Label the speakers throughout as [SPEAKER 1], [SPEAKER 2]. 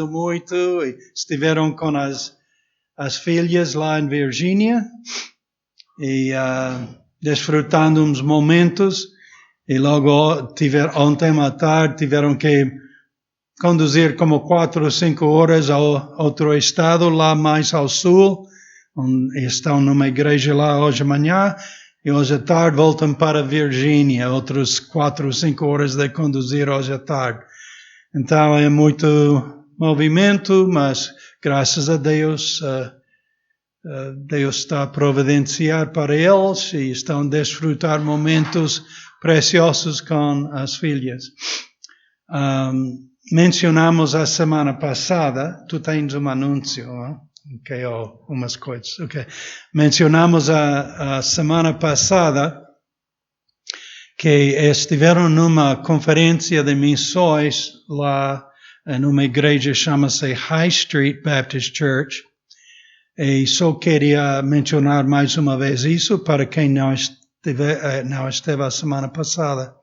[SPEAKER 1] muito e estiveram com as filhas lá em Virgínia e desfrutando uns momentos e logo ontem à tarde tiveram que conduzir como 4 ou 5 horas a outro estado lá mais ao sul, onde estão numa igreja lá hoje de manhã e hoje à tarde voltam para Virgínia, outros 4 ou 5 horas de conduzir hoje à tarde. Então é muito movimento, mas graças a Deus, Deus está a providenciar para eles e estão a desfrutar momentos preciosos com as filhas. Mencionamos a semana passada, tu tens um anúncio, ok, ou umas coisas, ok. Mencionamos a semana passada que estiveram numa conferência de missões lá numa igreja chama-se High Street Baptist Church. E só queria mencionar mais uma vez isso para quem não esteve a semana passada.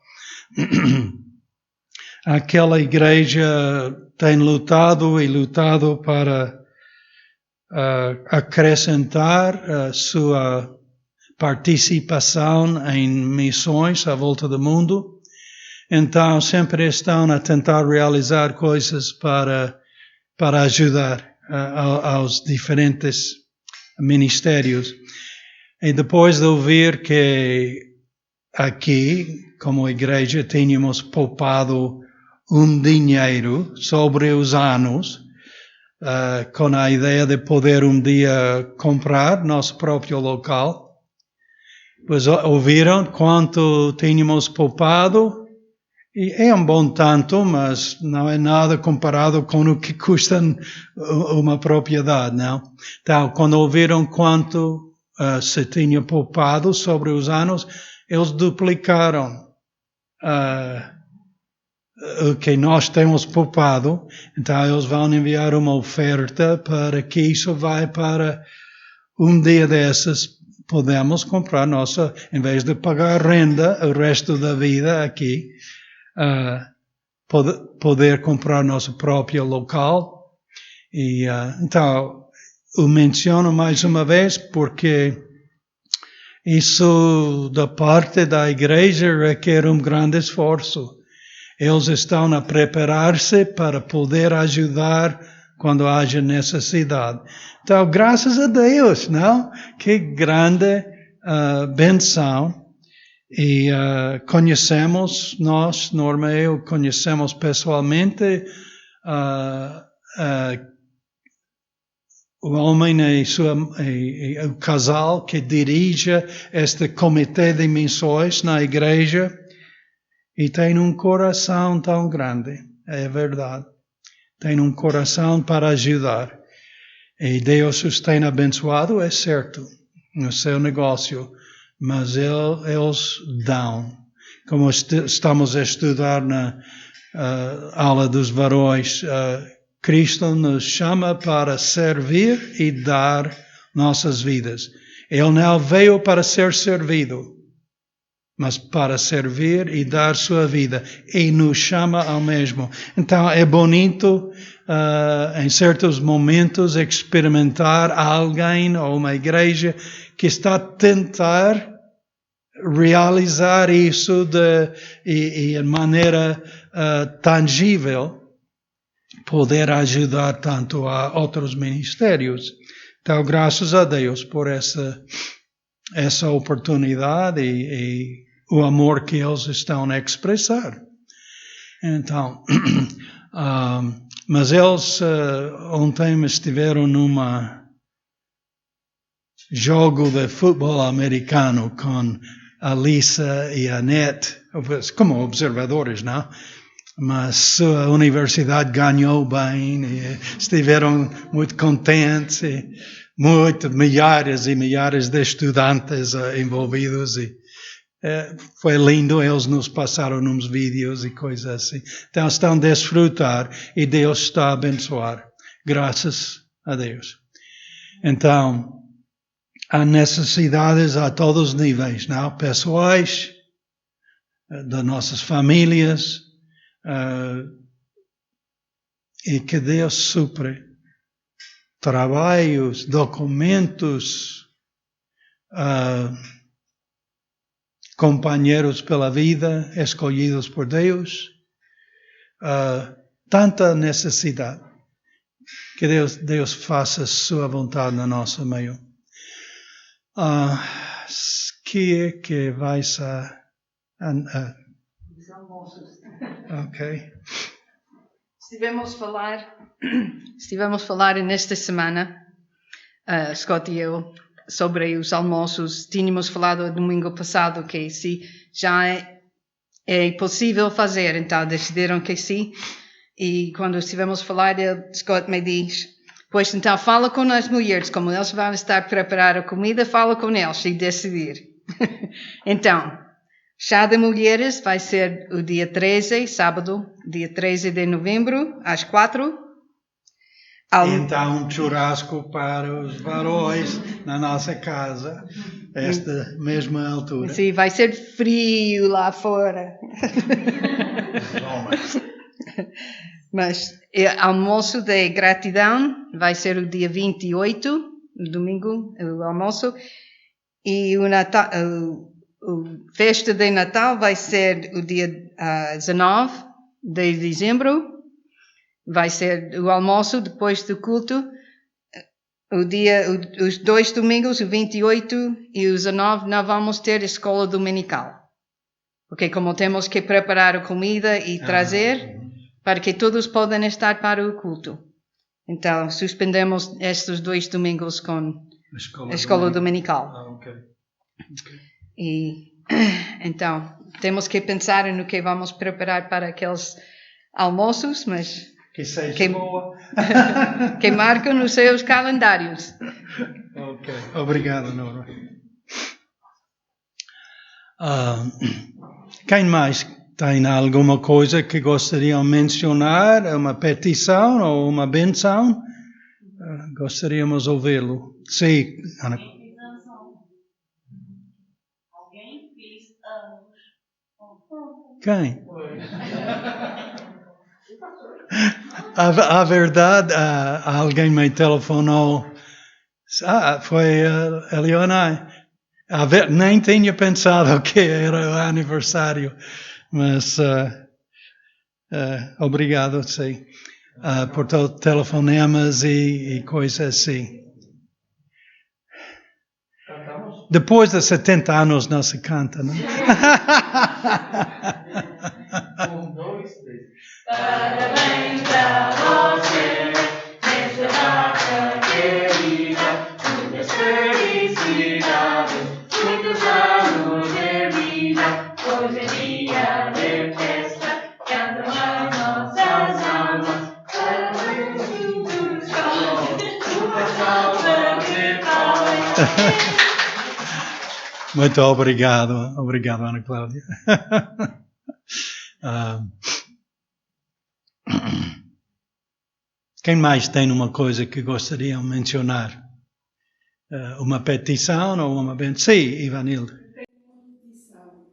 [SPEAKER 1] Aquela igreja tem lutado para acrescentar a sua participação em missões à volta do mundo. Então, sempre estão a tentar realizar coisas para ajudar aos diferentes ministérios. E depois de ouvir que aqui, como igreja, tínhamos poupado dinheiro sobre os anos, com a ideia de poder dia comprar nosso próprio local. Pois ouviram quanto tínhamos poupado, e é um bom tanto, mas não é nada comparado com o que custa uma propriedade, não? Então, quando ouviram quanto se tinha poupado sobre os anos, eles duplicaram o que nós temos poupado. Então, eles vão enviar uma oferta para que isso vai para dia desses. Podemos comprar em vez de pagar renda o resto da vida aqui, poder comprar nosso próprio local. E então, eu menciono mais uma vez porque isso da parte da igreja requer grande esforço. Eles estão a preparar-se para poder ajudar quando haja necessidade. Então, graças a Deus, não? Que grande benção. E conhecemos, Norma e eu conhecemos pessoalmente o homem e o casal que dirige este comitê de missões na igreja e tem coração tão grande, é verdade. Tem coração para ajudar. E Deus os tem abençoado, é certo, no seu negócio. Mas eles dão. Como estamos a estudar na aula dos varões, Cristo nos chama para servir e dar nossas vidas. Ele não veio para ser servido, mas para servir e dar sua vida. E nos chama ao mesmo. Então é bonito, em certos momentos, experimentar alguém ou uma igreja que está a tentar realizar isso de maneira tangível, poder ajudar tanto a outros ministérios. Então, graças a Deus por essa oportunidade e o amor que eles estão a expressar. Então, mas eles ontem estiveram numa jogo de futebol americano com a Lisa e a Annette, como observadores, não? Mas a universidade ganhou bem e estiveram muito contentes e milhares e milhares de estudantes envolvidos e foi lindo, eles nos passaram uns vídeos e coisas assim. Então estão a desfrutar e Deus está a abençoar, graças a Deus. Então, há necessidades a todos os níveis, não? Pessoais, das nossas famílias, e que Deus supre trabalhos, documentos, companheiros pela vida, escolhidos por Deus, tanta necessidade. Que Deus faça sua vontade no nosso meio. Que vai ser? Ok.
[SPEAKER 2] Estivemos a falar nesta semana, Scott e eu, sobre os almoços. Tínhamos falado no domingo passado que se já é possível fazer, então decidiram que sim. E quando estivemos a falar, Scott me diz, pois então fala com as mulheres, como eles vão estar a preparar a comida, fala com eles e decidir. Então, chá de mulheres vai ser o dia 13, sábado, dia 13 de novembro, às 4.
[SPEAKER 1] Então, churrasco para os varões na nossa casa, esta mesma altura.
[SPEAKER 2] Sim, vai ser frio lá fora. Mas almoço de gratidão vai ser o dia 28, no domingo, o almoço. E o festa de Natal vai ser o dia 19 de dezembro. Vai ser o almoço depois do culto. Os 2 domingos, o 28 e o 19, nós vamos ter escola dominical. Porque como temos que preparar a comida e trazer, para que todos possam estar para o culto. Então, suspendemos estes 2 domingos com a escola dominical.
[SPEAKER 1] Okay.
[SPEAKER 2] E então, temos que pensar no que vamos preparar para aqueles almoços, mas
[SPEAKER 1] que seja boa.
[SPEAKER 2] Que marcam nos seus calendários.
[SPEAKER 1] Ok, obrigado, Nora. Quem mais tem alguma coisa que gostariam de mencionar? Uma petição ou uma benção? Gostaríamos de ouvi-lo. Sim, Ana.
[SPEAKER 3] Alguém fez anos.
[SPEAKER 1] Quem? A verdade, alguém me telefonou. Foi a Leonai. Nem tinha pensado que era o aniversário, mas obrigado, sim, por telefonemas e coisas assim.
[SPEAKER 4] Cantamos?
[SPEAKER 1] Depois de 70 anos não se canta, não?
[SPEAKER 4] 1, 2, 3.
[SPEAKER 3] Parabéns a você, nessa data querida, muitas felicidades, muitos anos de vida. Hoje é dia de festa, cantam as nossas almas, parabéns juntos com uma salva de palmas.
[SPEAKER 1] Muito obrigado, Ana Cláudia. Quem mais tem uma coisa que gostariam de mencionar? Uma petição ou uma benção? Sim, Ivanildo.
[SPEAKER 5] Tenho uma petição.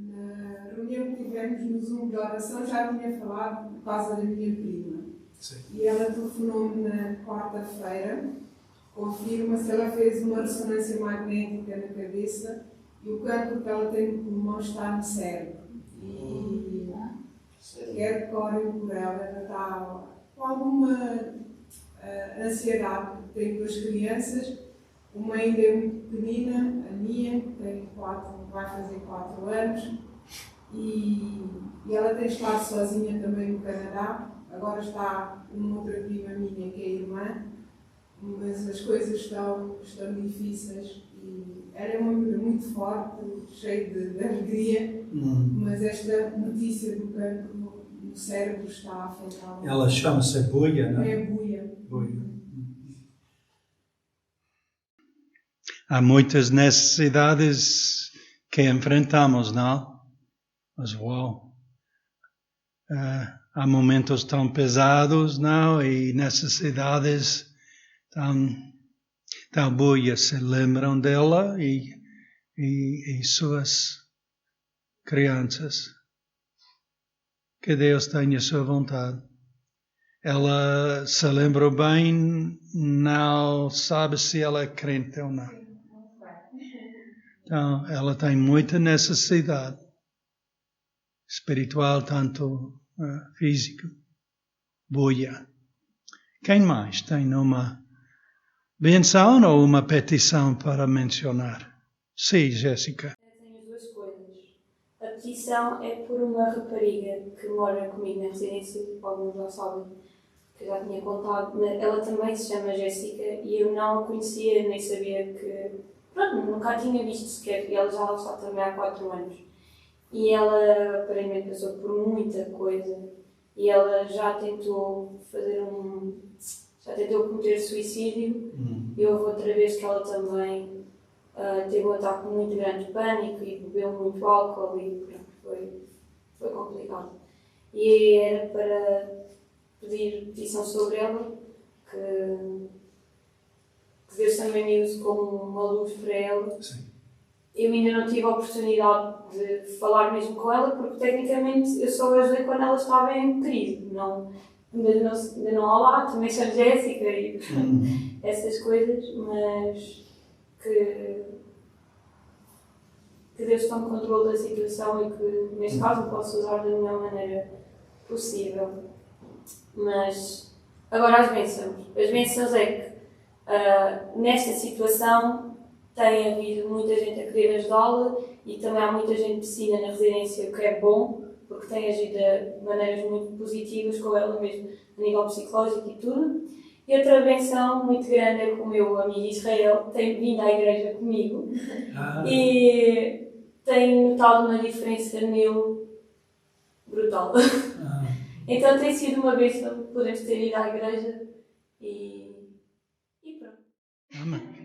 [SPEAKER 5] Na reunião que tivemos no Zoom de oração, já tinha falado por causa da minha prima.
[SPEAKER 1] Sim.
[SPEAKER 5] E ela telefonou-me na quarta-feira, confirma se ela fez uma ressonância magnética na cabeça e o cancro que ela tem no pulmão está no cérebro. E quero que orem por ela. Ela está com alguma ansiedade, porque tem 2 crianças. Uma ainda é muito pequenina, a Nia, que tem vai fazer 4 anos. E ela tem estado sozinha também no Canadá. Agora está uma outra prima minha, que é irmã. Mas as coisas estão difíceis. E ela é uma mulher muito forte, cheia de alegria. Mas esta notícia do cancro no cérebro está a afetá-la.
[SPEAKER 1] Ela chama-se Buia, não é?
[SPEAKER 5] É Buia.
[SPEAKER 1] Há muitas necessidades que enfrentamos, não? Mas uau! Há momentos tão pesados, não? E necessidades tão boas. Se lembram dela e suas crianças. Que Deus tenha sua vontade. ela se lembra bem, não sabe se ela é crente ou não. Então, ela tem muita necessidade espiritual, tanto física. Boa. Quem mais tem uma benção ou uma petição para mencionar? Sim, Jéssica.
[SPEAKER 6] Eu tenho as duas coisas. A petição é por uma rapariga que mora comigo na residência, alguns já sabem, que eu já tinha contado. Ela também se chama Jéssica e eu não a conhecia, nem sabia que... Pronto, nunca a tinha visto sequer. E ela já lá está também há 4 anos. E ela aparentemente passou por muita coisa. E ela já tentou já tentou cometer suicídio. E houve outra vez que ela também teve um ataque muito grande de pânico e bebeu muito álcool e pronto, foi complicado. E era para pedir petição sobre ela, que Deus também me use como uma luz para ela.
[SPEAKER 1] Sim.
[SPEAKER 6] Eu ainda não tive a oportunidade de falar mesmo com ela, porque tecnicamente eu só a ajudei quando ela estava em crise. Ainda não há lá, também sou Jéssica e essas coisas, mas que Deus tome controle da situação e que, neste caso, eu posso usar da melhor maneira possível. Mas, agora as bênçãos. As bênçãos é que, nesta situação, tem havido muita gente a querer ajudá-la e também há muita gente de piscina na residência, o que é bom, porque tem agido de maneiras muito positivas com ela mesmo, a nível psicológico e tudo. E outra benção muito grande é que o meu amigo Israel tem vindo à igreja comigo e tenho notado uma diferença nele brutal. Então tem sido uma bênção podermos ter ido à igreja e pronto.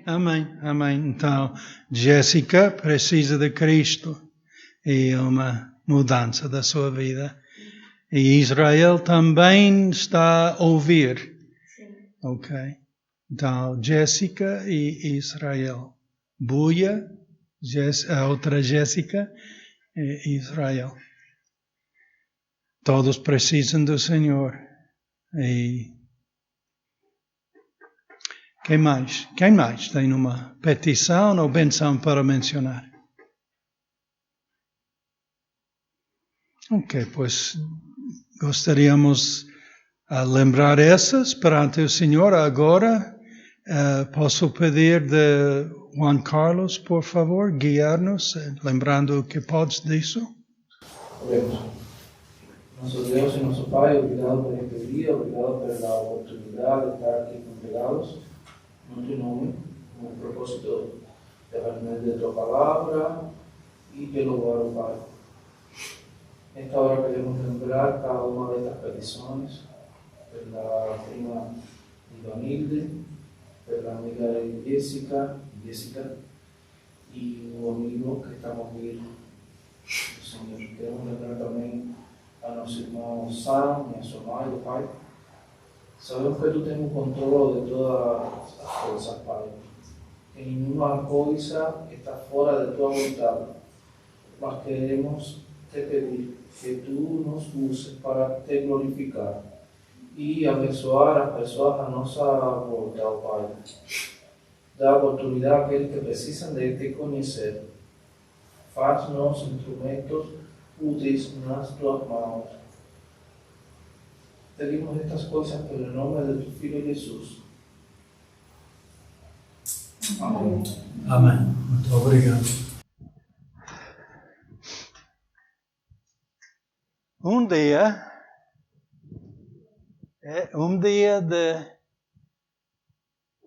[SPEAKER 1] Amém. Então, Jéssica precisa de Cristo e uma mudança da sua vida. E Israel também está a ouvir.
[SPEAKER 6] Sim.
[SPEAKER 1] Ok. Então, Jéssica e Israel. Buia, a outra Jéssica e Israel. Todos precisam do Senhor. E quem mais? Tem uma petição ou benção para mencionar? Ok, pois gostaríamos lembrar essas perante o Senhor. Agora, posso pedir de Juan Carlos, por favor, guiar-nos, lembrando o que podes disso.
[SPEAKER 4] Oremos. Nosso Deus e nosso Pai, obrigado por este dia, obrigado pela oportunidade de estar aqui congregados no teu nome, com o propósito de aprender de tua palavra e de louvar o Pai. Nesta hora queremos lembrar cada uma destas petições, pela prima Ivanilde, pela amiga Jéssica e o amigo que está a ouvir o Senhor. Queremos lembrar também a nosso irmão Sam e a sua mãe, o Pai. Sabemos que tu tens o controle de todas as coisas, Pai. Que nenhuma coisa está fora de tua vontade. Mas queremos te pedir que tu nos uses para te glorificar e abençoar as pessoas à nossa volta, ó Pai. Dá oportunidade àqueles que precisam de te conhecer. Faz-nos instrumentos úteis nas tuas mãos. Pedimos estas coisas pelo nome de tu Filho Jesus. Amém.
[SPEAKER 1] Muito obrigado. Um dia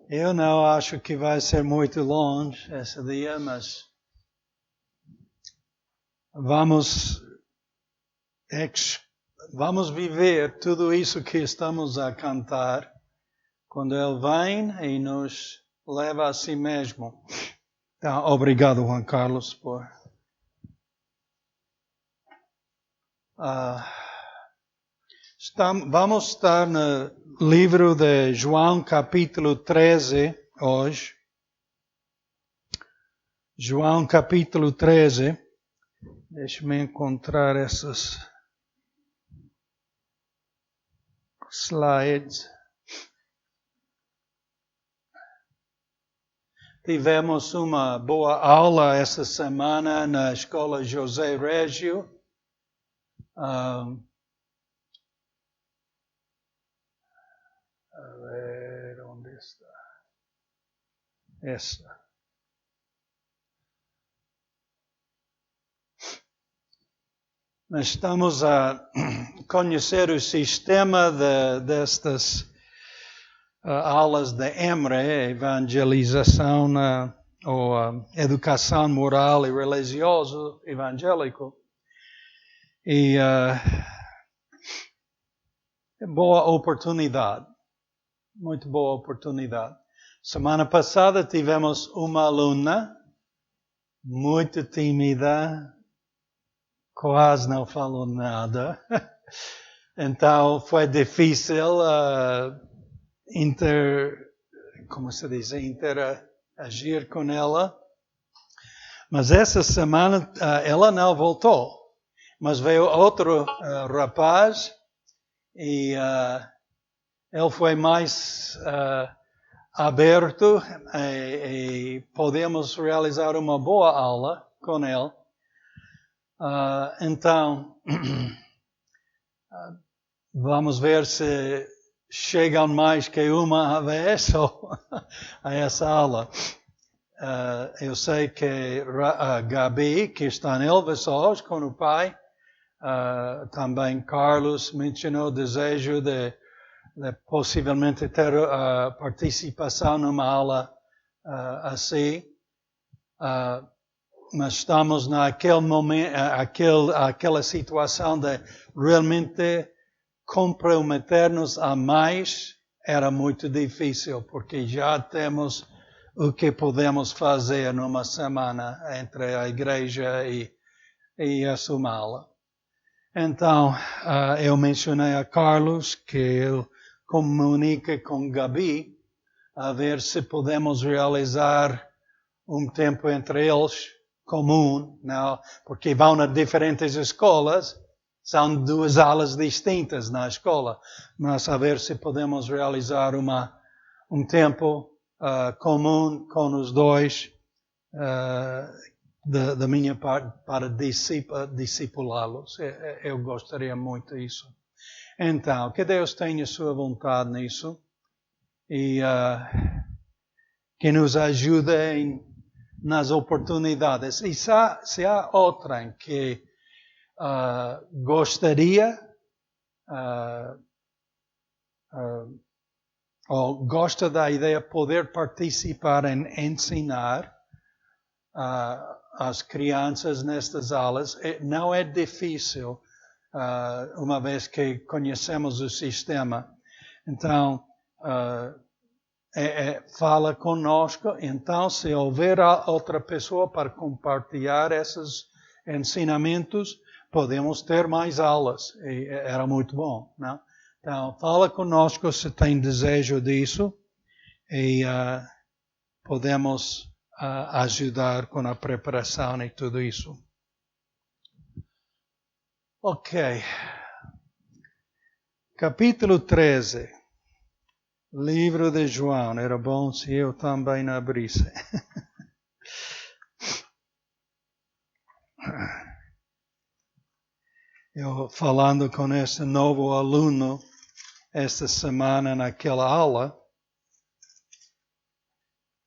[SPEAKER 1] eu não acho que vai ser muito longe esse dia, mas vamos viver tudo isso que estamos a cantar quando Ele vem e nos leva a si mesmo. Então, obrigado, Juan Carlos, por... Vamos estar no livro de João, capítulo 13, hoje. João, capítulo 13. Deixe-me encontrar essas... slides. Tivemos uma boa aula essa semana na Escola José Régio. A ver, onde está? Essa. Nós estamos a conhecer o sistema destas aulas de EMRE, evangelização ou educação moral e religioso evangélico. E é boa oportunidade, muito boa oportunidade. Semana passada tivemos uma aluna muito tímida, quase não falou nada. Então foi difícil interagir com ela. Mas essa semana ela não voltou. Mas veio outro rapaz e ele foi mais aberto e podemos realizar uma boa aula com ele. Então, vamos ver se chegam mais que uma vez a essa aula. Eu sei que Gabi, que está em Elvas hoje com o pai, também Carlos mencionou o desejo de possivelmente ter participação numa aula assim. Mas estamos naquele momento, aquela situação de realmente comprometer-nos a mais era muito difícil, porque já temos o que podemos fazer numa semana entre a igreja e essa aula. Então, eu mencionei a Carlos que ele comunica com Gabi a ver se podemos realizar um tempo entre eles comum, não, porque vão a diferentes escolas, são duas aulas distintas na escola, mas a ver se podemos realizar um tempo comum com os dois da minha parte para discipulá-los. Eu gostaria muito disso. Então, que Deus tenha sua vontade nisso e que nos ajude nas oportunidades. E se há outra que gostaria ou gosta da ideia de poder participar em ensinar as crianças nestas aulas, não é difícil, uma vez que conhecemos o sistema. Então, fala conosco. Então, se houver outra pessoa para compartilhar esses ensinamentos, podemos ter mais aulas. E era muito bom, não? Então, fala conosco se tem desejo disso e podemos ajudar com a preparação e tudo isso. Ok. Capítulo 13. Livro de João. Era bom se eu também abrisse. Eu falando com esse novo aluno esta semana naquela aula,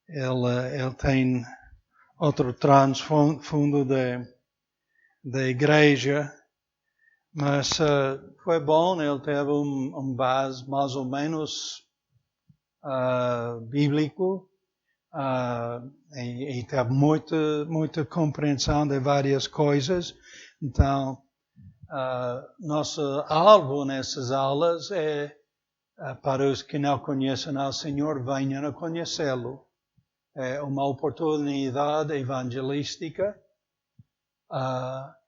[SPEAKER 1] ele tem outro transfundo da igreja, mas foi bom, ele teve um base mais ou menos bíblico e teve muita compreensão de várias coisas. Então, nosso alvo nessas aulas é para os que não conhecem ao Senhor, venham a conhecê-lo. É uma oportunidade evangelística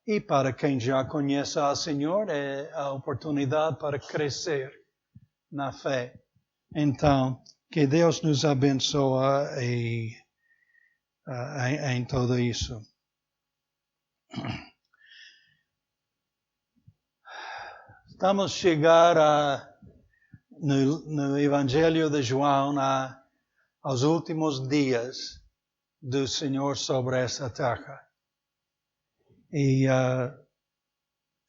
[SPEAKER 1] e para quem já conhece ao Senhor é a oportunidade para crescer na fé. Então, que Deus nos abençoe em tudo isso. Estamos a chegar no Evangelho de João há os últimos dias do Senhor sobre essa terra. E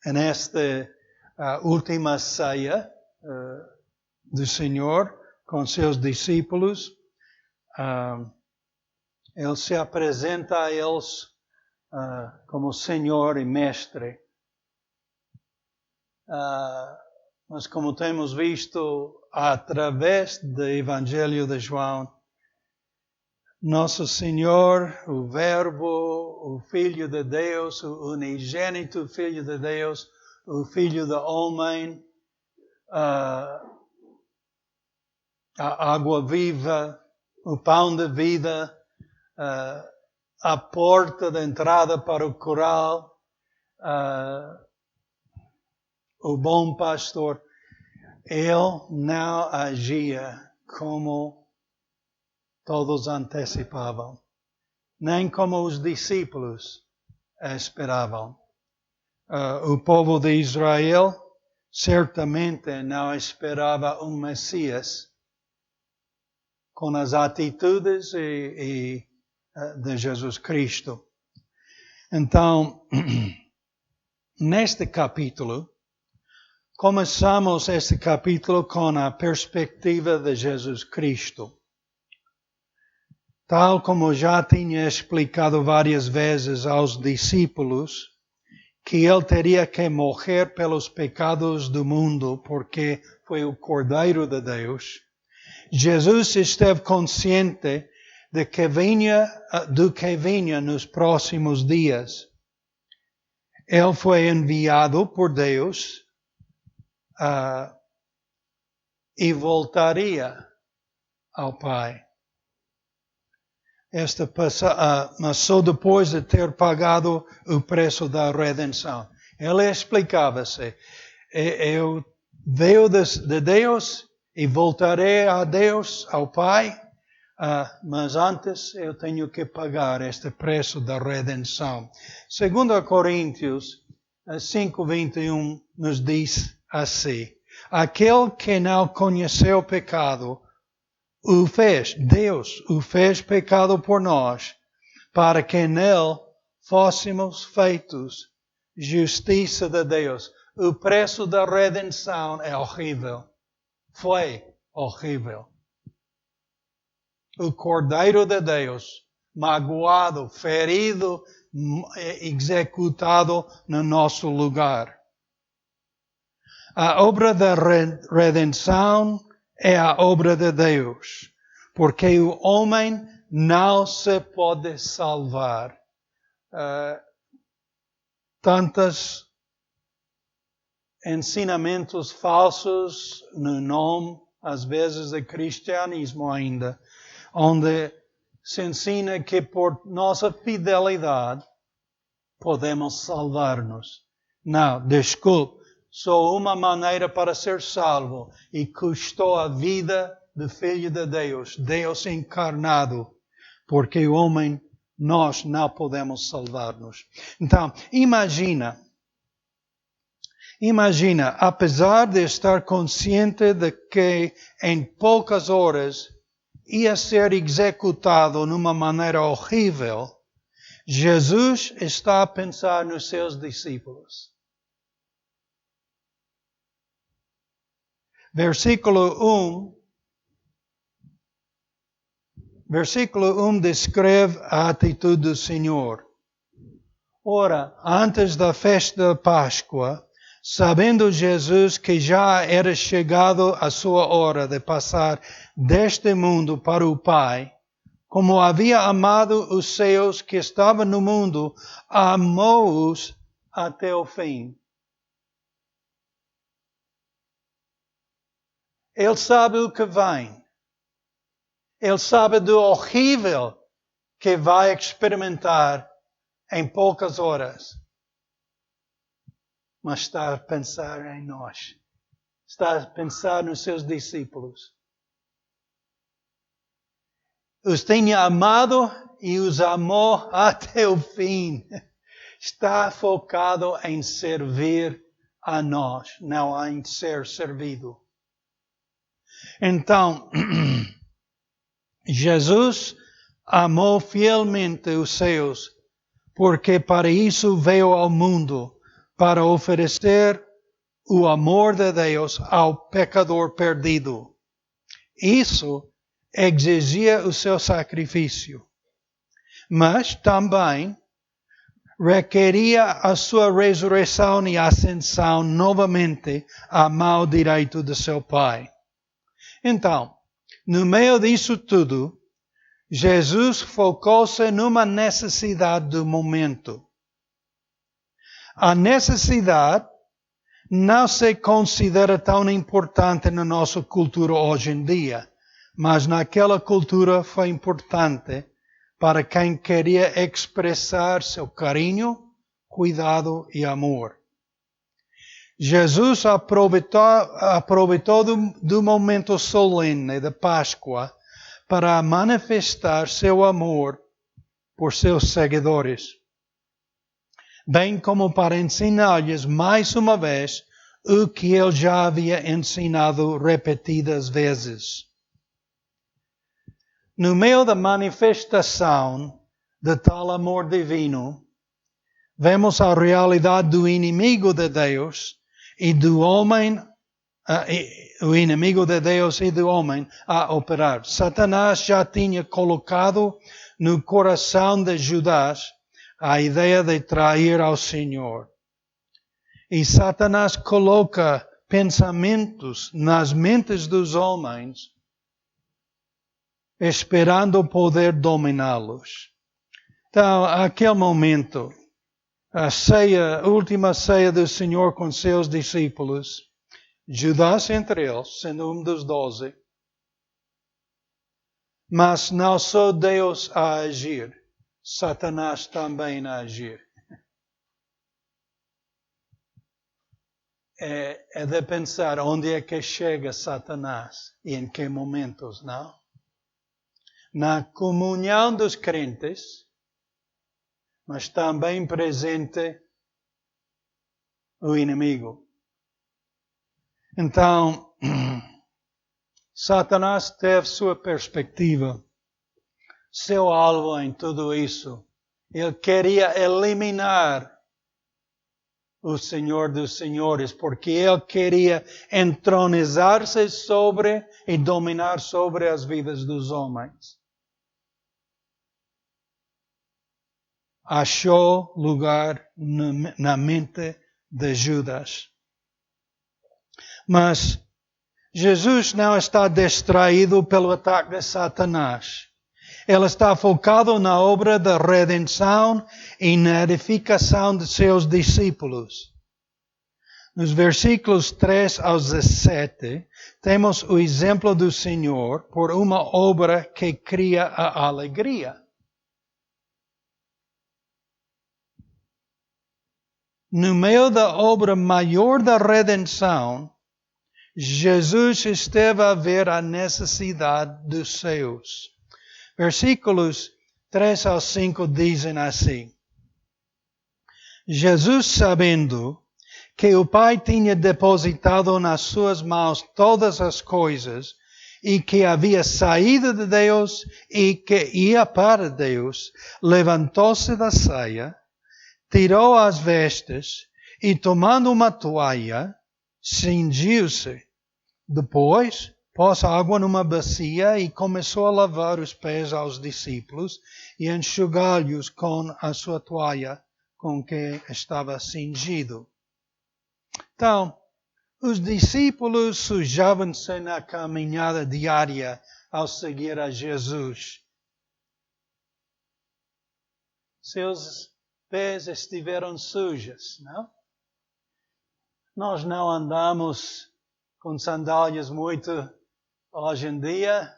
[SPEAKER 1] nesta última ceia do Senhor com seus discípulos, Ele se apresenta a eles como Senhor e Mestre. Mas como temos visto através do Evangelho de João, nosso Senhor, o Verbo, o Filho de Deus, o unigênito Filho de Deus, o Filho do Homem, a água viva, o pão de vida, a porta de entrada para o curral, o bom pastor, ele não agia como todos antecipavam, nem como os discípulos esperavam. O povo de Israel certamente não esperava um Messias com as atitudes de Jesus Cristo. Então, neste capítulo, começamos este capítulo com a perspectiva de Jesus Cristo. Tal como já tinha explicado várias vezes aos discípulos, que ele teria que morrer pelos pecados do mundo, porque foi o Cordeiro de Deus. Jesus esteve consciente do que vinha nos próximos dias. Ele foi enviado por Deus e voltaria ao Pai. Mas só depois de ter pagado o preço da redenção. Ele explicava-se: eu venho de Deus e voltarei a Deus, ao Pai, mas antes eu tenho que pagar este preço da redenção. 2 Coríntios 5:21 nos diz assim: aquele que não conheceu o pecado, Deus o fez pecado por nós, para que nele fôssemos feitos justiça de Deus. O preço da redenção é horrível. Foi horrível. O Cordeiro de Deus, magoado, ferido, executado no nosso lugar. A obra da redenção é a obra de Deus, porque o homem não se pode salvar. Tantos ensinamentos falsos no nome, às vezes, de cristianismo ainda, onde se ensina que por nossa fidelidade podemos salvar-nos. Não, desculpe. Só uma maneira para ser salvo, e custou a vida do Filho de Deus, Deus encarnado, porque o homem, nós não podemos salvar-nos. Então, imagina, apesar de estar consciente de que em poucas horas ia ser executado numa maneira horrível, Jesus está a pensar nos seus discípulos. Versículo 1 descreve a atitude do Senhor. Ora, antes da festa da Páscoa, sabendo Jesus que já era chegado a sua hora de passar deste mundo para o Pai, como havia amado os seus que estavam no mundo, amou-os até o fim. Ele sabe o que vem. Ele sabe do horrível que vai experimentar em poucas horas. Mas está a pensar em nós. Está a pensar nos seus discípulos. Os tinha amado e os amou até o fim. Está focado em servir a nós, não em ser servido. Então, Jesus amou fielmente os seus, porque para isso veio ao mundo, para oferecer o amor de Deus ao pecador perdido. Isso exigia o seu sacrifício, mas também requeria a sua ressurreição e ascensão novamente à mão direita de seu Pai. Então, no meio disso tudo, Jesus focou-se numa necessidade do momento. A necessidade não se considera tão importante na nossa cultura hoje em dia, mas naquela cultura foi importante para quem queria expressar seu carinho, cuidado e amor. Jesus aproveitou do momento solene da Páscoa para manifestar seu amor por seus seguidores, bem como para ensinar-lhes mais uma vez o que ele já havia ensinado repetidas vezes. No meio da manifestação de tal amor divino, vemos a realidade do inimigo de Deus e do homem, o inimigo de Deus e do homem a operar. Satanás já tinha colocado no coração de Judas a ideia de trair ao Senhor. E Satanás coloca pensamentos nas mentes dos homens, esperando poder dominá-los. Então, aquele momento, a última ceia do Senhor com seus discípulos, Judas entre eles, sendo um dos 12. Mas não só Deus a agir, Satanás também a agir. É de pensar onde é que chega Satanás e em que momentos, não? Na comunhão dos crentes, mas também presente o inimigo. Então, Satanás teve sua perspectiva, seu alvo em tudo isso. Ele queria eliminar o Senhor dos Senhores, porque ele queria entronizar-se sobre e dominar sobre as vidas dos homens. Achou lugar na mente de Judas. Mas Jesus não está distraído pelo ataque de Satanás. Ele está focado na obra da redenção e na edificação de seus discípulos. Nos versículos 3 ao 17, temos o exemplo do Senhor por uma obra que cria a alegria. No meio da obra maior da redenção, Jesus esteve a ver a necessidade dos seus. Versículos 3 ao 5 dizem assim: Jesus, sabendo que o Pai tinha depositado nas suas mãos todas as coisas, e que havia saído de Deus e que ia para Deus, levantou-se da ceia, tirou as vestes e, tomando uma toalha, cingiu-se. Depois, pôs água numa bacia e começou a lavar os pés aos discípulos e enxugá-los com a sua toalha com que estava cingido. Então, os discípulos sujavam-se na caminhada diária ao seguir a Jesus. Seus pés estiveram sujos, não? Nós não andamos com sandálias muito hoje em dia.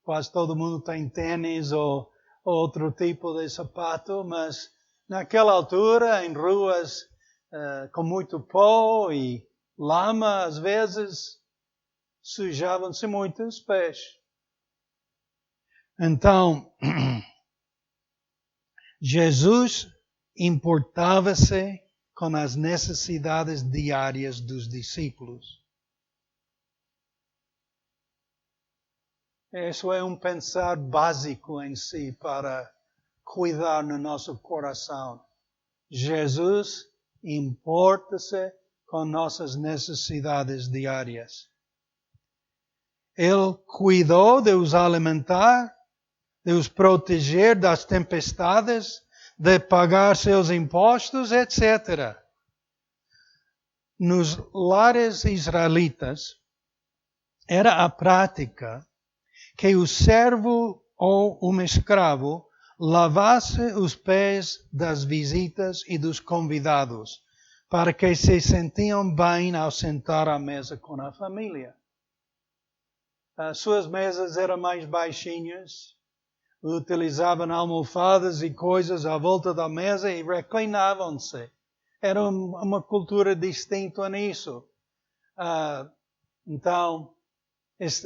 [SPEAKER 1] Quase todo mundo tem tênis ou outro tipo de sapato, mas naquela altura, em ruas com muito pó e lama, às vezes sujavam-se muito os pés. Então, Jesus importava-se com as necessidades diárias dos discípulos. Isso é pensar básico em si para cuidar no nosso coração. Jesus importa-se com nossas necessidades diárias. Ele cuidou de os alimentar, de os proteger das tempestades, de pagar seus impostos, etc. Nos lares israelitas, era a prática que o servo ou um escravo lavasse os pés das visitas e dos convidados, para que se sentiam bem ao sentar à mesa com a família. As suas mesas eram mais baixinhas, utilizavam almofadas e coisas à volta da mesa e reclinavam-se. Era uma cultura distinta nisso. Então,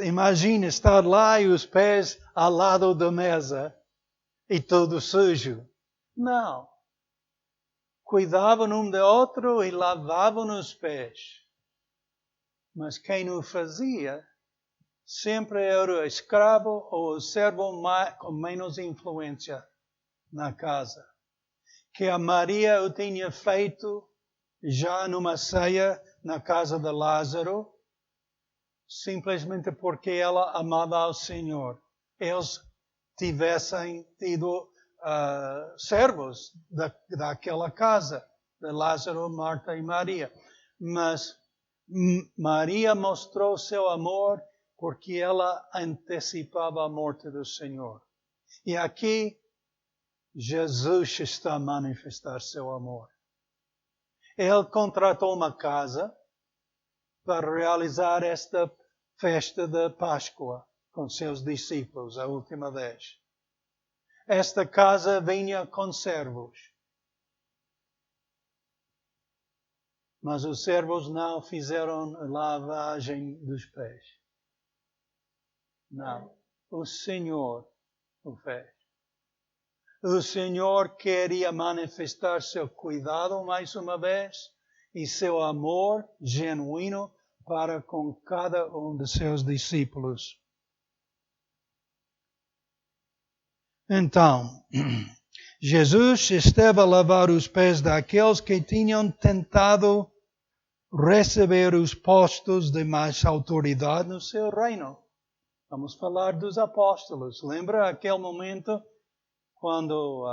[SPEAKER 1] imagine estar lá e os pés ao lado da mesa e todo sujo. Não. Cuidavam um do outro e lavavam os pés. Mas quem o fazia sempre era o escravo ou o servo com menos influência na casa. Que a Maria o tinha feito já numa ceia na casa de Lázaro, simplesmente porque ela amava ao Senhor. Eles tivessem tido servos daquela casa, de Lázaro, Marta e Maria. Mas Maria mostrou seu amor porque ela antecipava a morte do Senhor. E aqui, Jesus está a manifestar seu amor. Ele contratou uma casa para realizar esta festa da Páscoa com seus discípulos a última vez. Esta casa vinha com servos. Mas os servos não fizeram a lavagem dos pés. Não. O Senhor o fez. O Senhor queria manifestar seu cuidado mais uma vez e seu amor genuíno para com cada um de seus discípulos. Então, Jesus esteve a lavar os pés daqueles que tinham tentado receber os postos de mais autoridade no seu reino. Vamos falar dos apóstolos. Lembra aquele momento quando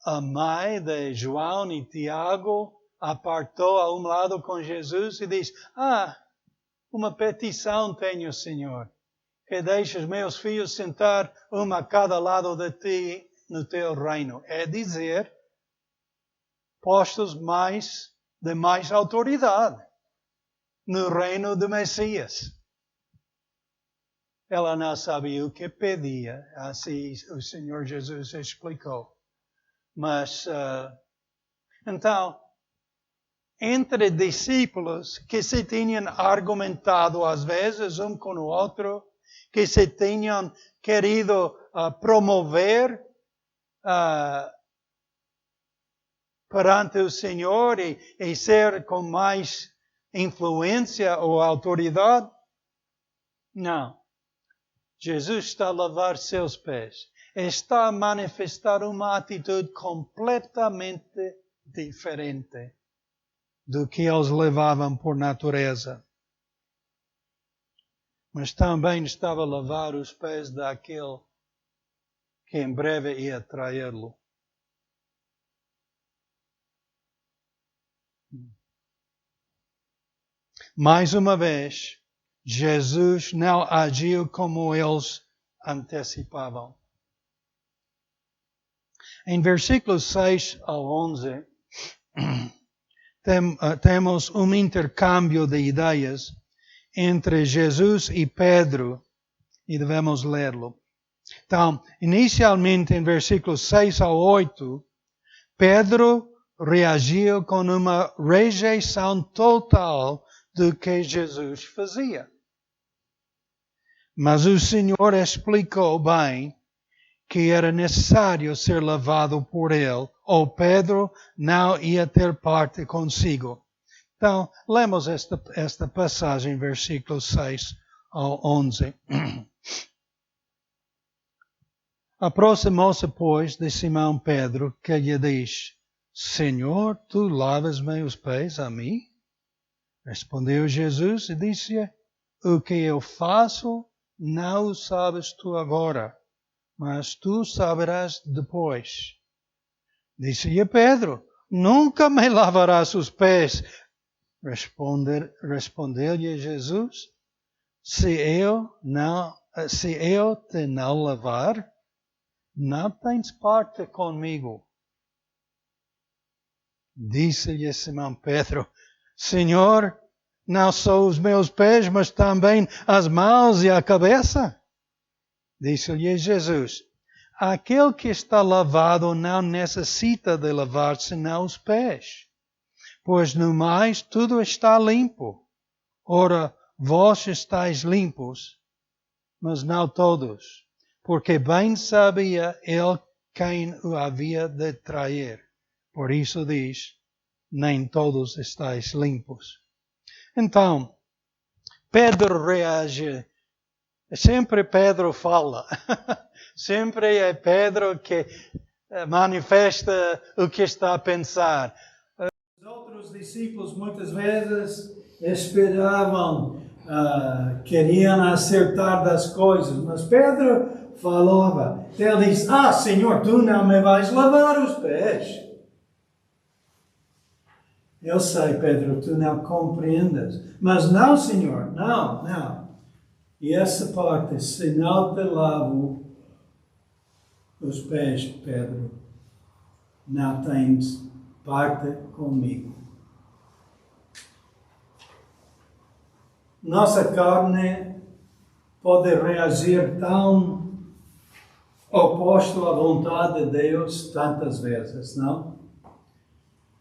[SPEAKER 1] a mãe de João e Tiago apartou a um lado com Jesus e disse: uma petição tenho, Senhor, que deixes meus filhos sentar a cada lado de ti no teu reino. É dizer, postos de mais autoridade no reino do Messias. Ela não sabia o que pedia, assim o Senhor Jesus explicou. Mas, então, entre discípulos que se tinham argumentado às vezes um com o outro, que se tinham querido promover perante o Senhor e ser com mais influência ou autoridade, não. Jesus está a lavar seus pés. Está a manifestar uma atitude completamente diferente do que eles levavam por natureza. Mas também estava a lavar os pés daquele que em breve ia traí-lo. Mais uma vez, Jesus não agiu como eles antecipavam. Em versículos 6 ao 11, temos um intercâmbio de ideias entre Jesus e Pedro, e devemos ler-lo. Então, inicialmente em versículos 6 ao 8, Pedro reagiu com uma rejeição total do que Jesus fazia. Mas o Senhor explicou bem que era necessário ser lavado por ele, ou Pedro não ia ter parte consigo. Então, lemos esta passagem, versículos 6 ao 11. Aproximou-se, pois, de Simão Pedro, que lhe diz: Senhor, tu lavas-me os pés a mim? Respondeu Jesus e disse: O que eu faço não o sabes tu agora, mas tu saberás depois. Disse-lhe Pedro: Nunca me lavarás os pés. Respondeu-lhe Jesus: Se eu te não lavar, não tens parte comigo. Disse-lhe Simão Pedro: Senhor, não só os meus pés, mas também as mãos e a cabeça? Disse-lhe Jesus: Aquele que está lavado não necessita de lavar senão os pés, pois no mais tudo está limpo. Ora, vós estáis limpos, mas não todos, porque bem sabia ele quem o havia de trair. Por isso diz: nem todos estáis limpos. Então, Pedro reage. Sempre Pedro fala. Sempre é Pedro que manifesta o que está a pensar. Os outros discípulos muitas vezes esperavam, queriam acertar das coisas, mas Pedro falava. Ele diz: Senhor, tu não me vais lavar os pés. Eu sei, Pedro, tu não compreendes. Mas não, Senhor, não. E essa parte, se não te lavo os pés, Pedro, não tens parte comigo. Nossa carne pode reagir tão oposto à vontade de Deus tantas vezes, não?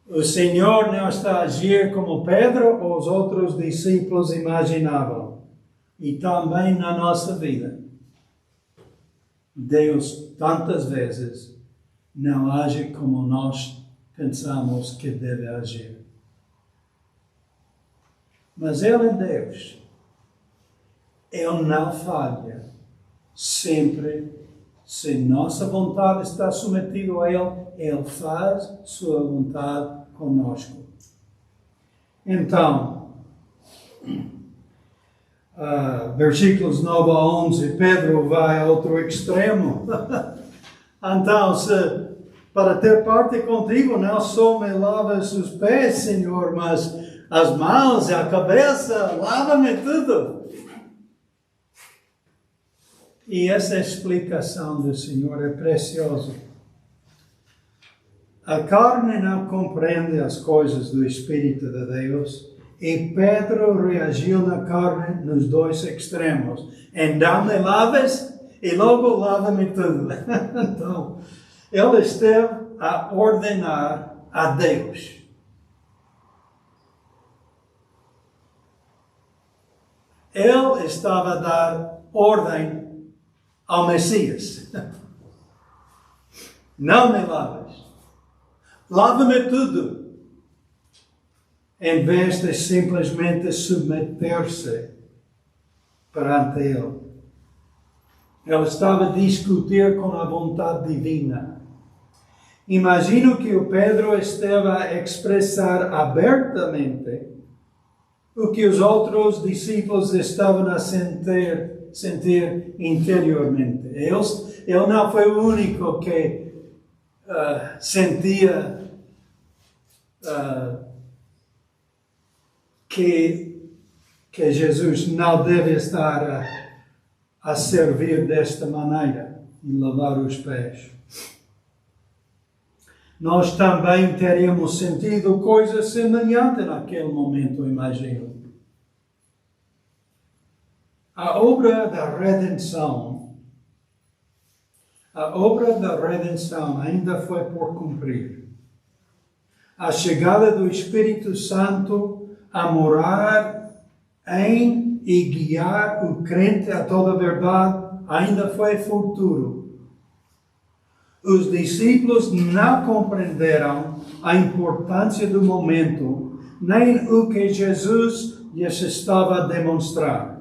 [SPEAKER 1] O Senhor não está a agir como Pedro ou os outros discípulos imaginavam. E também na nossa vida. Deus tantas vezes não age como nós pensamos que deve agir. Mas Ele é Deus. Ele não falha. Sempre, se nossa vontade está submetida a Ele, Ele faz sua vontade conosco. Então, versículos 9 a 11, Pedro vai ao outro extremo. Então, se para ter parte contigo, não só me lavas os pés, Senhor, mas as mãos e a cabeça, lava-me tudo. E essa explicação do Senhor é preciosa. A carne não compreende as coisas do Espírito de Deus. E Pedro reagiu na carne nos dois extremos. Então me laves e logo lava-me tudo. Então, ele esteve a ordenar a Deus. Ele estava a dar ordem ao Messias. Não me laves. Lava-me tudo. Em vez de simplesmente submeter-se perante Ele. Ele estava a discutir com a vontade divina. Imagino que o Pedro estava a expressar abertamente o que os outros discípulos estavam a sentir interiormente. Ele não foi o único que sentia que Jesus não deve estar a servir desta maneira e lavar os pés. Nós também teríamos sentido coisa semelhante naquele momento, imagino. A obra da redenção ainda foi por cumprir. A chegada do Espírito Santo a morar em e guiar o crente a toda a verdade ainda foi futuro. Os discípulos não compreenderam a importância do momento, nem o que Jesus lhes estava a demonstrar.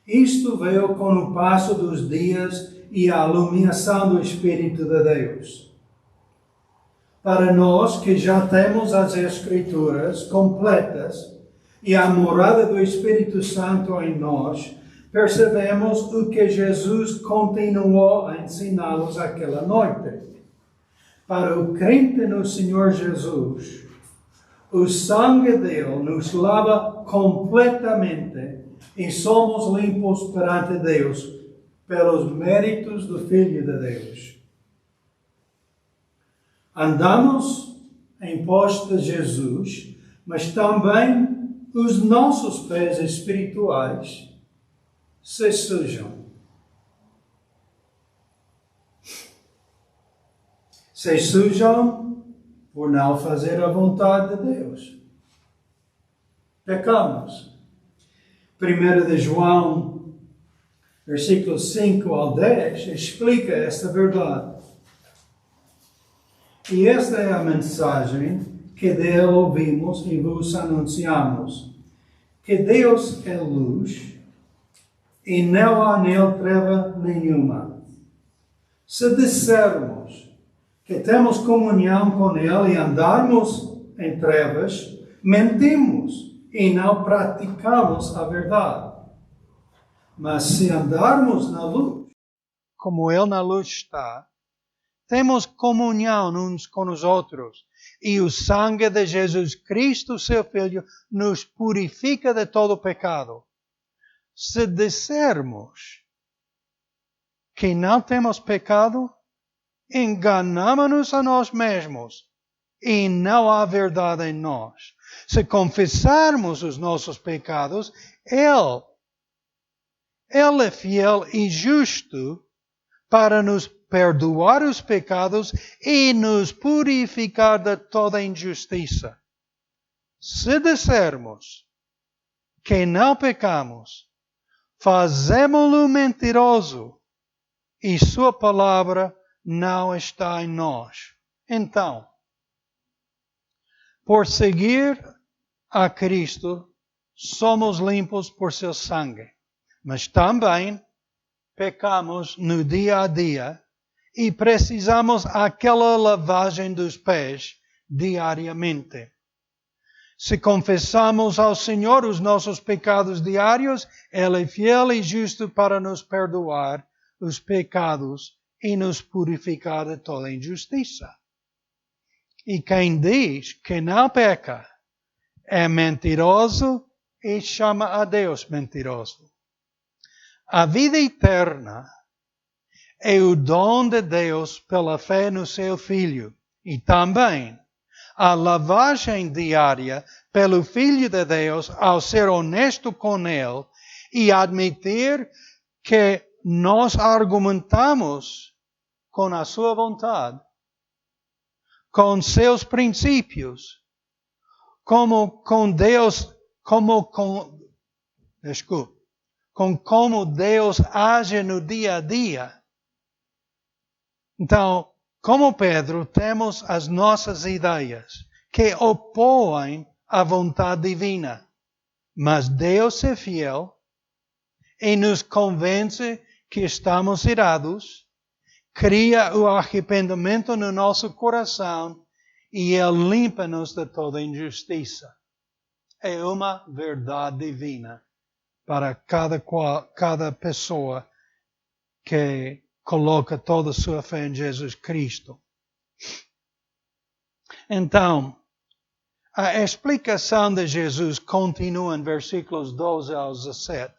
[SPEAKER 1] Isto veio com o passo dos dias e a iluminação do Espírito de Deus. Para nós que já temos as Escrituras completas e a morada do Espírito Santo em nós, percebemos o que Jesus continuou a ensiná-los aquela noite. Para o crente no Senhor Jesus, o sangue dele nos lava completamente e somos limpos perante Deus pelos méritos do Filho de Deus. Andamos em pós de Jesus, mas também os nossos pés espirituais se sujam. Se sujam por não fazer a vontade de Deus. Pecamos. 1 de João, versículos 5 ao 10, explica esta verdade. E esta é a mensagem que dele ouvimos e vos anunciamos, que Deus é luz e não há nele treva nenhuma. Se dissermos que temos comunhão com ele e andarmos em trevas, mentimos e não praticamos a verdade. Mas se andarmos na luz, como ele na luz está, temos comunhão uns com os outros, e o sangue de Jesus Cristo, seu Filho, nos purifica de todo pecado. Se dissermos que não temos pecado, enganamos-nos a nós mesmos, e não há verdade em nós. Se confessarmos os nossos pecados, Ele é fiel e justo para nos perdoar os pecados e nos purificar de toda injustiça. Se dissermos que não pecamos, fazemo-lo mentiroso e sua palavra não está em nós. Então, por seguir a Cristo, somos limpos por seu sangue, mas também pecamos no dia a dia e precisamos aquela lavagem dos pés diariamente. Se confessamos ao Senhor os nossos pecados diários, Ele é fiel e justo para nos perdoar os pecados e nos purificar de toda injustiça. E quem diz que não peca é mentiroso e chama a Deus mentiroso. A vida eterna é o dom de Deus pela fé no seu Filho e também a lavagem diária pelo Filho de Deus ao ser honesto com Ele e admitir que nós argumentamos com a sua vontade, com seus princípios, com como Deus age no dia a dia. Então, como Pedro, temos as nossas ideias que opõem à vontade divina. Mas Deus é fiel e nos convence que estamos errados, cria o arrependimento no nosso coração e Ele limpa-nos de toda injustiça. É uma verdade divina para cada pessoa que coloca toda a sua fé em Jesus Cristo. Então, a explicação de Jesus continua em versículos 12 ao 17.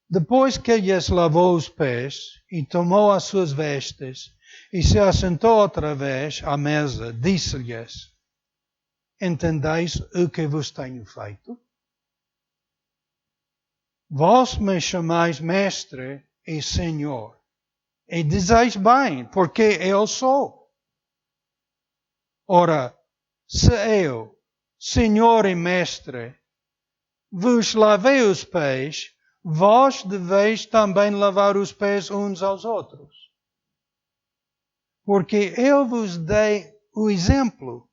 [SPEAKER 1] Depois que lhes lavou os pés e tomou as suas vestes e se assentou outra vez à mesa, disse-lhes: Entendeis o que vos tenho feito? Vós me chamais mestre e Senhor, e dizeis bem, porque eu sou. Ora, se eu, Senhor e mestre, vos lavei os pés, vós deveis também lavar os pés uns aos outros. Porque eu vos dei o exemplo,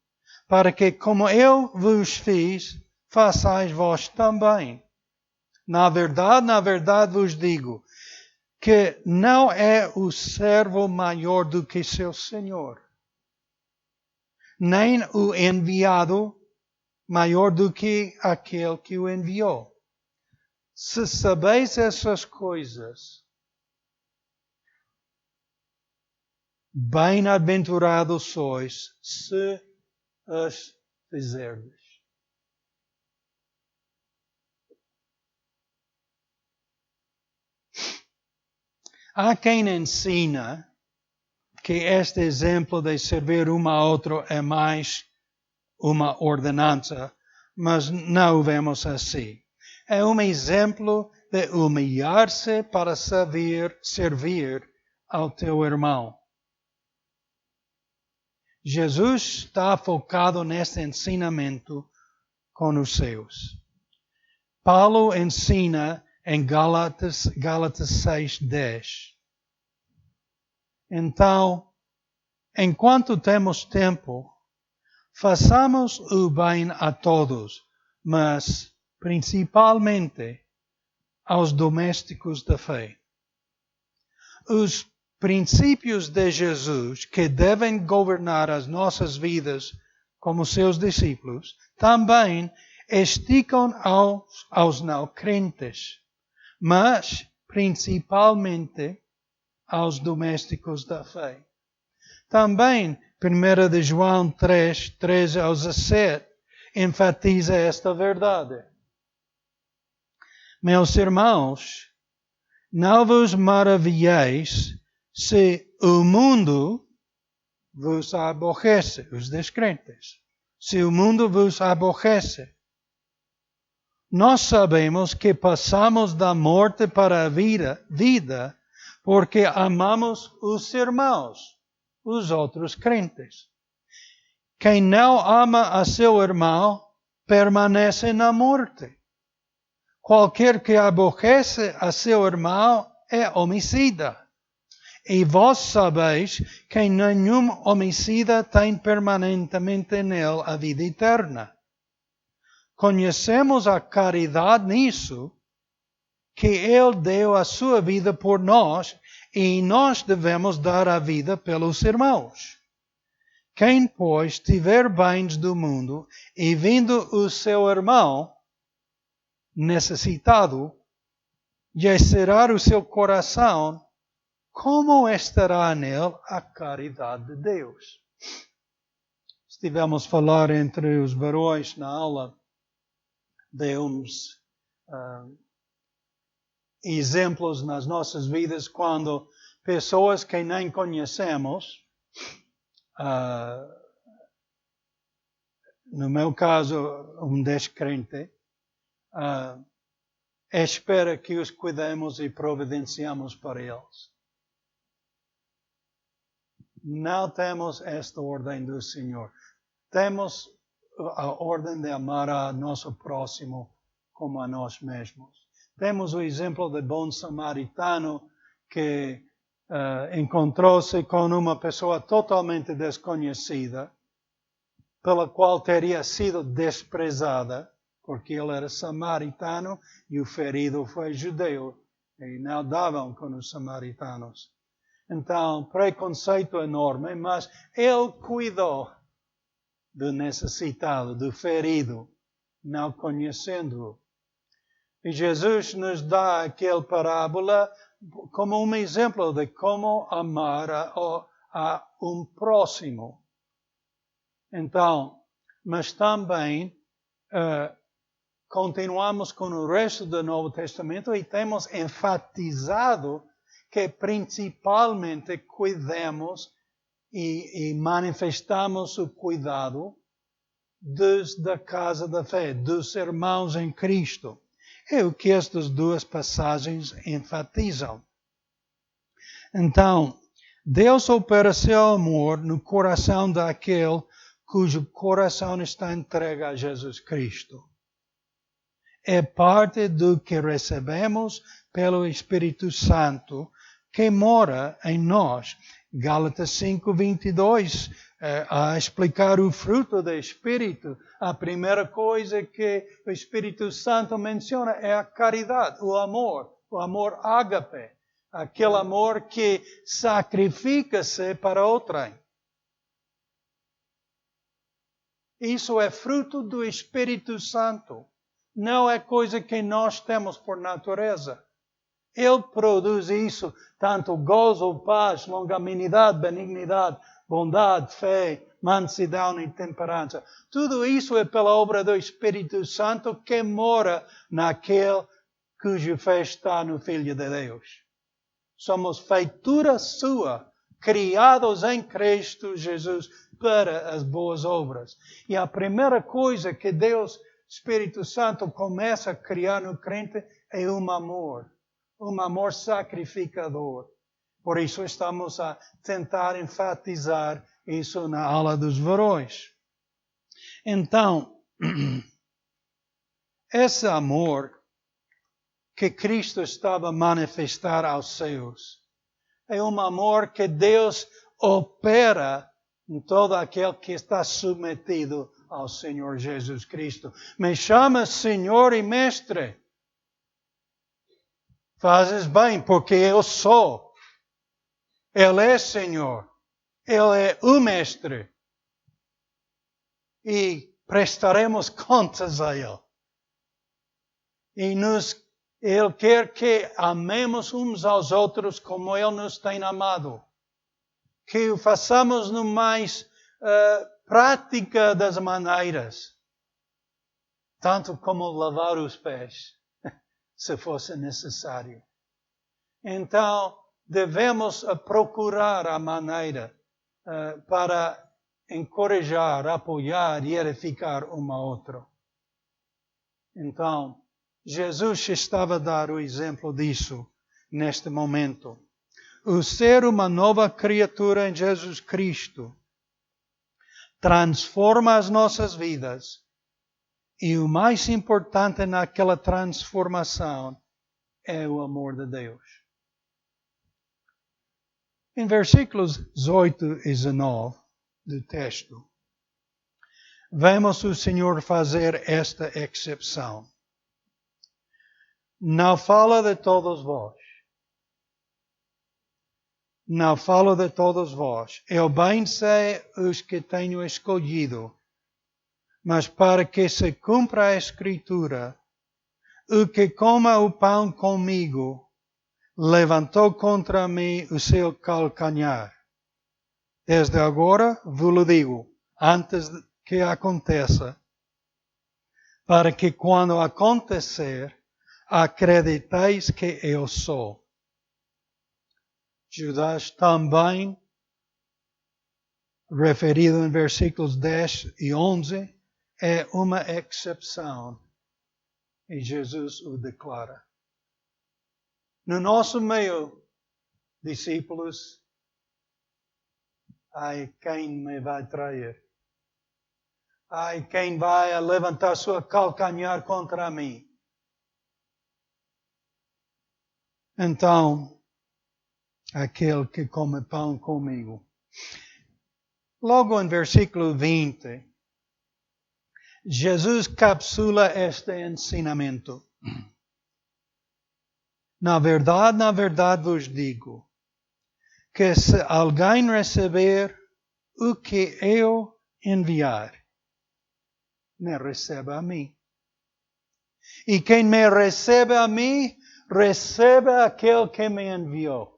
[SPEAKER 1] para que, como eu vos fiz, façais vós também. na verdade vos digo, que não é o servo maior do que seu senhor, nem o enviado maior do que aquele que o enviou. Se sabeis essas coisas, bem-aventurados sois se as fizerdes. Há quem ensina que este exemplo de servir um ao outro é mais uma ordenança, mas não o vemos assim. É um exemplo de humilhar-se para servir ao teu irmão. Jesus está focado neste ensinamento com os seus. Paulo ensina em Gálatas 6:10. Então, enquanto temos tempo, façamos o bem a todos, mas principalmente aos domésticos da fé. Os princípios de Jesus que devem governar as nossas vidas como seus discípulos também esticam aos não crentes, mas principalmente aos domésticos da fé. Também 1 de João 3, 13 ao 17, enfatiza esta verdade. Meus irmãos, não vos maravilheis se o mundo vos aborrece, os descrentes. Se o mundo vos aborrece. Nós sabemos que passamos da morte para a vida porque amamos os irmãos, os outros crentes. Quem não ama a seu irmão permanece na morte. Qualquer que aborrece a seu irmão é homicida. E vós sabeis que nenhum homicida tem permanentemente nele a vida eterna. Conhecemos a caridade nisso, que Ele deu a sua vida por nós e nós devemos dar a vida pelos irmãos. Quem, pois, tiver bens do mundo e vindo o seu irmão necessitado, e será o seu coração, como estará nele a caridade de Deus? Estivemos a falar entre os varões na aula de uns exemplos nas nossas vidas quando pessoas que nem conhecemos, no meu caso, um descrente, espera que os cuidemos e providenciamos para eles. Não temos esta ordem do Senhor. Temos a ordem de amar a nosso próximo como a nós mesmos. Temos o exemplo de bom samaritano que encontrou-se com uma pessoa totalmente desconhecida, pela qual teria sido desprezada, porque ele era samaritano e o ferido foi judeu, e não davam com os samaritanos. Então, preconceito enorme, mas ele cuidou do necessitado, do ferido, não conhecendo-o. E Jesus nos dá aquela parábola como um exemplo de como amar a um próximo. Então, mas também continuamos com o resto do Novo Testamento e temos enfatizado que principalmente cuidemos e manifestamos o cuidado da casa da fé, dos irmãos em Cristo. É o que estas duas passagens enfatizam. Então, Deus opera seu amor no coração daquele cujo coração está entregue a Jesus Cristo. É parte do que recebemos pelo Espírito Santo que mora em nós. Gálatas 5:22 a explicar o fruto do Espírito, a primeira coisa que o Espírito Santo menciona é a caridade, o amor ágape, aquele amor que sacrifica-se para outrem. Isso é fruto do Espírito Santo. Não é coisa que nós temos por natureza. Ele produz isso, tanto gozo, paz, longanimidade, benignidade, bondade, fé, mansidão e temperança. Tudo isso é pela obra do Espírito Santo que mora naquele cuja fé está no Filho de Deus. Somos feitura sua, criados em Cristo Jesus para as boas obras. E a primeira coisa que Deus, Espírito Santo, começa a criar no crente é um amor sacrificador. Por isso estamos a tentar enfatizar isso na aula dos varões. Então, esse amor que Cristo estava a manifestar aos seus é um amor que Deus opera em todo aquele que está submetido ao Senhor Jesus Cristo. Me chama Senhor e Mestre. Fazes bem, porque eu sou. Ele é Senhor. Ele é o Mestre. E prestaremos contas a Ele. E Ele quer que amemos uns aos outros como Ele nos tem amado. Que o façamos no mais prática das maneiras. Tanto como lavar os pés, se fosse necessário. Então, devemos procurar a maneira para encorajar, apoiar e edificar um ao outro. Então, Jesus estava a dar o exemplo disso neste momento. O ser uma nova criatura em Jesus Cristo transforma as nossas vidas. E o mais importante naquela transformação é o amor de Deus. Em versículos 18 e 19 do texto, vemos o Senhor fazer esta exceção. Não fala de todos vós. Não falo de todos vós. Eu bem sei os que tenho escolhido. Mas para que se cumpra a Escritura, o que coma o pão comigo, levantou contra mim o seu calcanhar. Desde agora vos digo, antes que aconteça, para que quando acontecer, acrediteis que eu sou. Judas também, referido em versículos 10 e 11, é uma exceção. E Jesus o declara. No nosso meio, discípulos, ai, quem me vai trair? Ai, quem vai levantar sua calcanhar contra mim? Então, aquele que come pão comigo. Logo em versículo 20, Jesus capsula este ensinamento. Na verdade vos digo, que se alguém receber o que eu enviar, me recebe a mim. E quem me recebe a mim, recebe aquele que me enviou.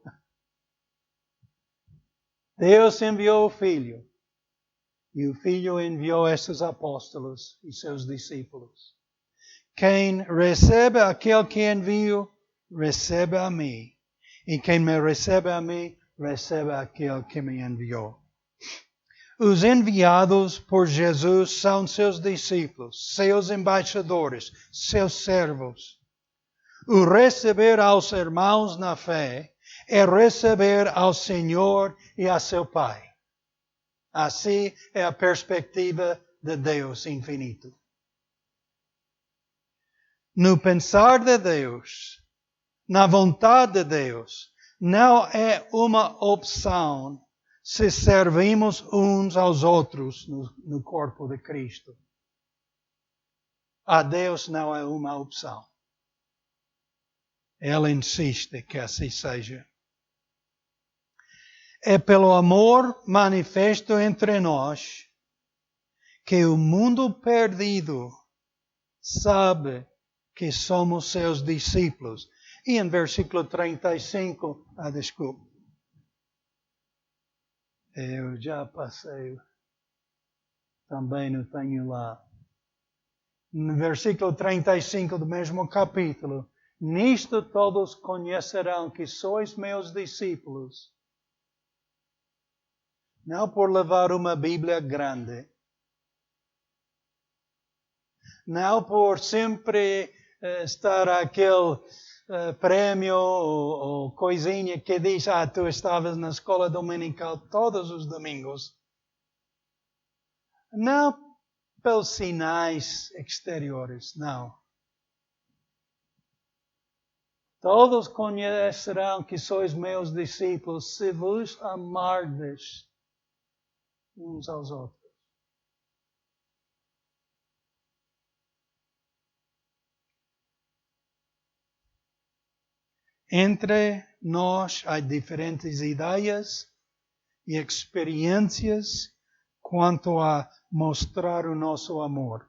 [SPEAKER 1] Deus enviou o Filho. E o Filho enviou estes apóstolos e seus discípulos. Quem recebe aquele que envio, recebe a mim. E quem me recebe a mim, recebe aquele que me enviou. Os enviados por Jesus são seus discípulos, seus embaixadores, seus servos. O receber aos irmãos na fé é receber ao Senhor e a seu Pai. Assim é a perspectiva de Deus infinito. No pensar de Deus, na vontade de Deus, não é uma opção se servimos uns aos outros no corpo de Cristo. A Deus não é uma opção. Ele insiste que assim seja. É pelo amor manifesto entre nós que o mundo perdido sabe que somos seus discípulos. E em versículo 35, desculpe. Eu já passei. Também não tenho lá. No versículo 35 do mesmo capítulo. Nisto todos conhecerão que sois meus discípulos. Não por levar uma Bíblia grande. Não por sempre estar aquele prêmio ou coisinha que diz, tu estavas na escola dominical todos os domingos. Não pelos sinais exteriores, não. Todos conhecerão que sois meus discípulos se vos amardes uns aos outros. Entre nós há diferentes ideias e experiências quanto a mostrar o nosso amor.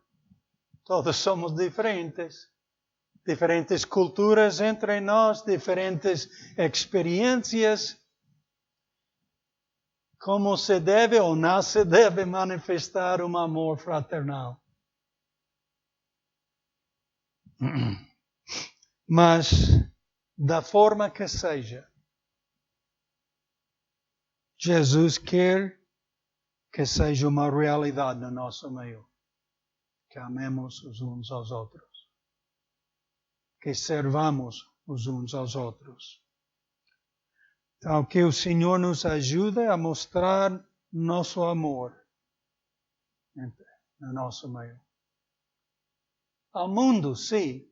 [SPEAKER 1] Todos somos diferentes. Diferentes culturas entre nós, diferentes experiências. Como se deve ou não se deve manifestar um amor fraternal. Mas, da forma que seja, Jesus quer que seja uma realidade no nosso meio. Que amemos os uns aos outros. Que servamos os uns aos outros. Então, que o Senhor nos ajude a mostrar nosso amor no nosso meio. Ao mundo, sim.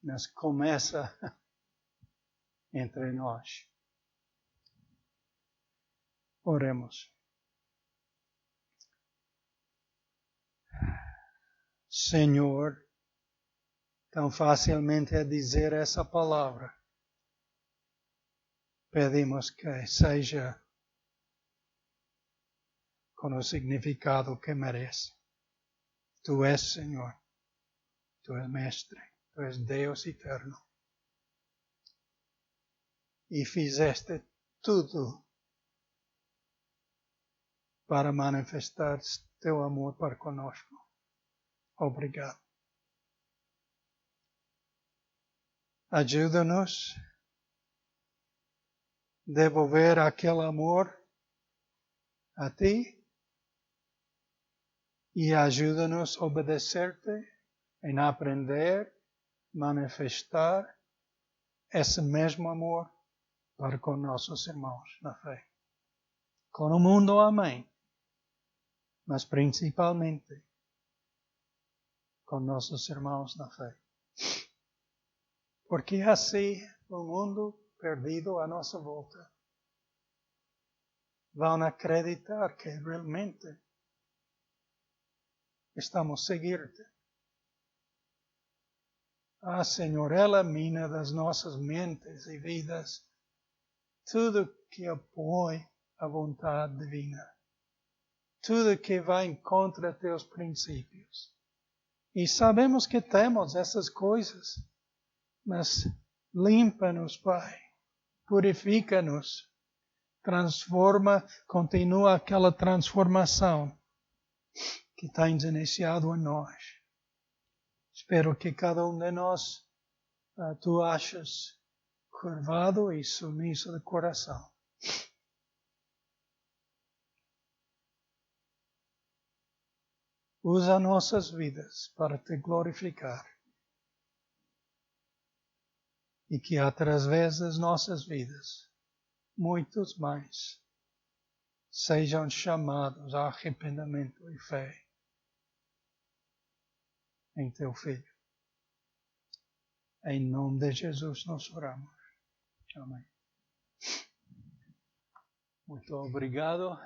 [SPEAKER 1] Mas começa entre nós. Oremos. Senhor, tão facilmente é dizer essa palavra. Pedimos que seja com o significado que merece. Tu és Senhor, Tu és Mestre, Tu és Deus eterno. E fizeste tudo para manifestar Teu amor para conosco. Obrigado. Ajuda-nos a devolver aquele amor a Ti e ajuda-nos a obedecer-Te em aprender, manifestar esse mesmo amor para com nossos irmãos na fé. Com o mundo, amém. Mas principalmente com nossos irmãos na fé. Porque assim o mundo perdido à nossa volta vão acreditar que realmente estamos a seguir-te. Senhor, elimina das nossas mentes e vidas tudo que opõe à vontade divina. Tudo que vai contra teus princípios. E sabemos que temos essas coisas, mas limpa-nos, Pai. Purifica-nos. Transforma, continua aquela transformação que tens iniciado em nós. Espero que cada um de nós tu achas curvado e sumiço de coração. Usa nossas vidas para te glorificar. E que através das nossas vidas, muitos mais sejam chamados a arrependimento e fé em Teu Filho. Em nome de Jesus nós oramos. Amém. Muito obrigado.